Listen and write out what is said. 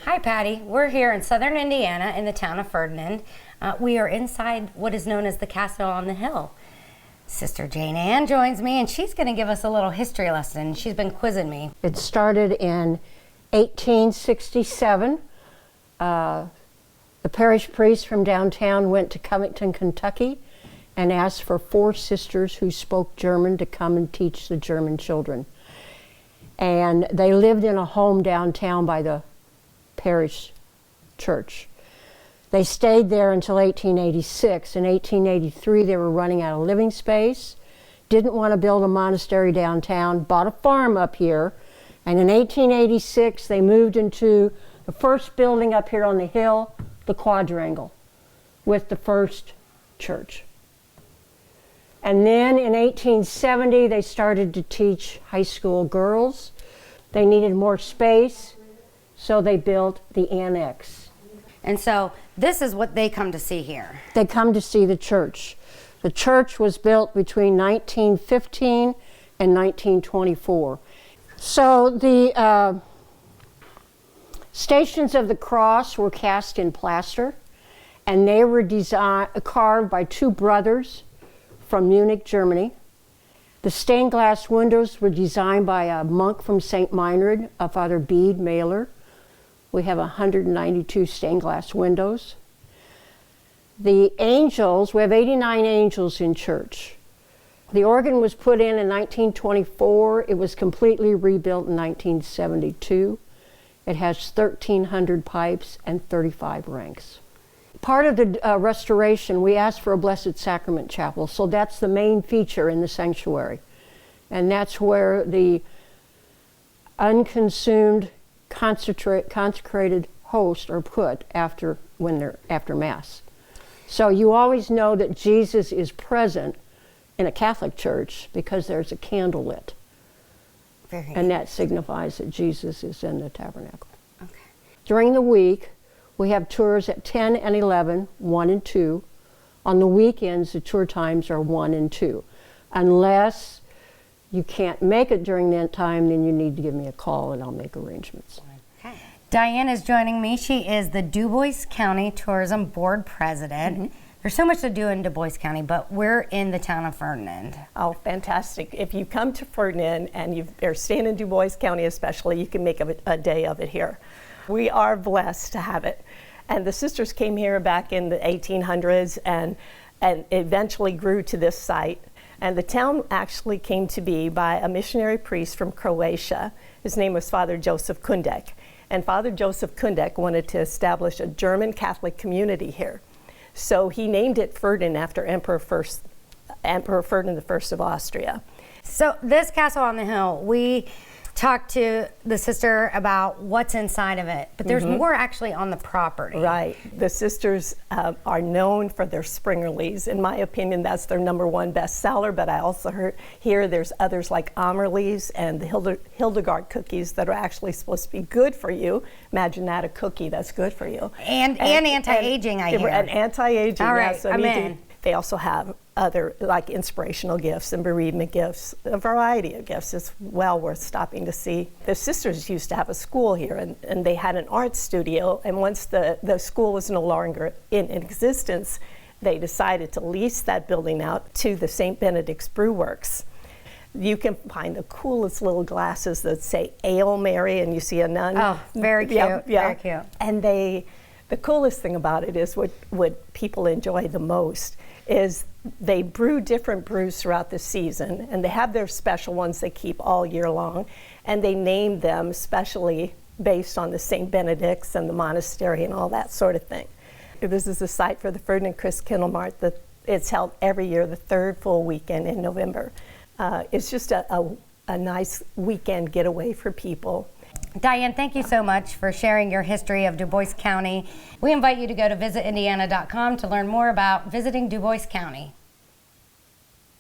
Hi, Patty. We're here in southern Indiana in the town of Ferdinand. We are inside what is known as the Castle on the Hill. Sister Jane Ann joins me, and she's going to give us a little history lesson. She's been quizzing me. It started in 1867. The parish priest from downtown went to Covington, Kentucky, and asked for 4 sisters who spoke German to come and teach the German children. And they lived in a home downtown by the parish church. They stayed there until 1886. In 1883, they were running out of living space, didn't want to build a monastery downtown, bought a farm up here, and in 1886, they moved into the first building up here on the hill, the quadrangle, with the first church. And then in 1870, they started to teach high school girls. They needed more space, so they built the annex. And so this is what they come to see here. They come to see the church. The church was built between 1915 and 1924. So the Stations of the Cross were cast in plaster, and they were carved by 2 brothers from Munich, Germany. The stained glass windows were designed by a monk from St. Meinrad, Father Bede Mailer. We have 192 stained glass windows. The angels, we have 89 angels in church. The organ was put in 1924. It was completely rebuilt in 1972. It has 1,300 pipes and 35 ranks. Part of the restoration, we asked for a Blessed Sacrament chapel, so that's the main feature in the sanctuary. And that's where the unconsumed consecrated hosts are put after Mass. So you always know that Jesus is present in a Catholic church because there's a candle lit. And that signifies that Jesus is in the tabernacle. Okay. During the week, we have tours at 10 and 11, 1 and 2. On the weekends, the tour times are 1 and 2. Unless you can't make it during that time, then you need to give me a call and I'll make arrangements. Okay. Diane is joining me. She is the DuBois County Tourism Board President. Mm-hmm. There's so much to do in DuBois County, but we're in the town of Ferdinand. Oh, fantastic. If you come to Ferdinand and you're staying in DuBois County especially, you can make a day of it here. We are blessed to have it. And the sisters came here back in the 1800s and eventually grew to this site. And the town actually came to be by a missionary priest from Croatia. His name was Father Joseph Kundek. And Father Joseph Kundek wanted to establish a German Catholic community here. So he named it Ferdinand after Emperor Ferdinand I of Austria. So this Castle on the Hill, we talked to the sister about what's inside of it, but there's more actually on the property. Right. The sisters are known for their Springerlies. In my opinion, that's their #1 bestseller, but I also hear there's others like Amerlies and the Hildegard cookies that are actually supposed to be good for you. Imagine that, a cookie that's good for you. And anti-aging, I hear. And anti-aging, all right, yes. So I'm in. They also have other like inspirational gifts and bereavement gifts, a variety of gifts. It's well worth stopping to see. The sisters used to have a school here and they had an art studio, and once the school was no longer in existence, they decided to lease that building out to the St. Benedict's Brew Works. You can find the coolest little glasses that say Ale Mary, and you see a nun. Oh, very cute, very cute. And the coolest thing about it is what people enjoy the most is they brew different brews throughout the season, and they have their special ones they keep all year long, and they name them specially based on the St. Benedict's and the monastery and all that sort of thing. This is the site for the Ferdinand Christkindlmarkt. It's held every year, the 3rd full weekend in November. It's just a nice weekend getaway for people. Diane, thank you so much for sharing your history of DuBois County. We invite you to go to visitindiana.com to learn more about visiting DuBois County.